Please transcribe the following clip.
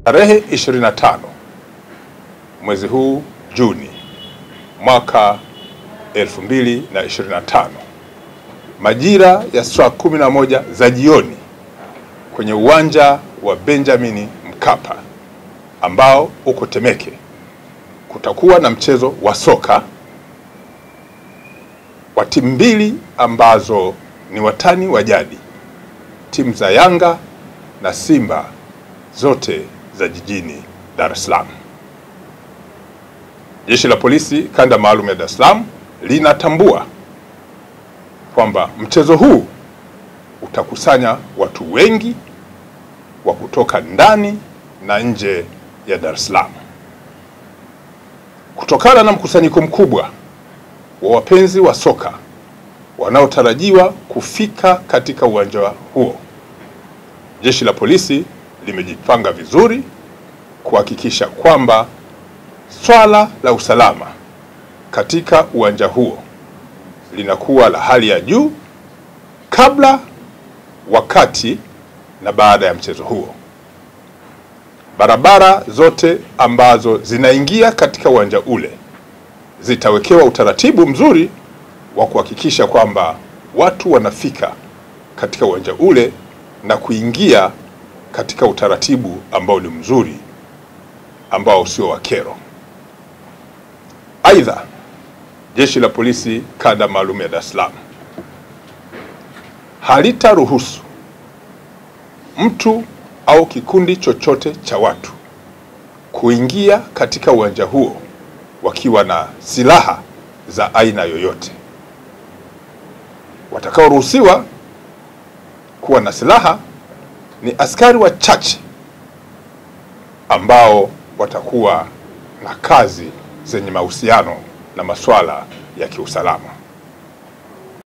Tarehe 25 mwezi huu Juni mwaka 2025 majira ya saa 11 za jioni kwenye uwanja wa Benjamin Mkapa ambao uko Temeke, kutakuwa na mchezo wa soka wa timu mbili ambazo ni watani wa jadi, timu za Yanga na Simba, zote za jijini Dar es Salaam. Jeshi la Polisi Kanda Maalum ya Dar es Salaam linatambua kwamba mchezo huu utakusanya watu wengi wa kutoka ndani na nje ya Dar es Salaam. Kutokana na mkusanyiko mkubwa wa wapenzi wa soka wanaotarajiwa kufika katika uwanja huo, Jeshi la Polisi limejipanga vizuri kuhakikisha kwamba swala la usalama katika uwanja huo linakuwa la hali ya juu kabla, wakati na baada ya mchezo huo. Barabara zote ambazo zinaingia katika uwanja ule zitawekewa utaratibu mzuri wa kuhakikisha kwamba watu wanafika katika uwanja ule na kuingia katika utaratibu ambao ni mzuri, ambao sio wa kero. Aidha, Jeshi la Polisi Kanda Maalum ya Dar es Salaam halitaruhusu mtu au kikundi chochote cha watu kuingia katika uwanja huo wakiwa na silaha za aina yoyote. Watakaoruhusiwa kuwa na silaha ni askari wachache ambao watakuwa na kazi zenye mahusiano na masuala ya kiusalama.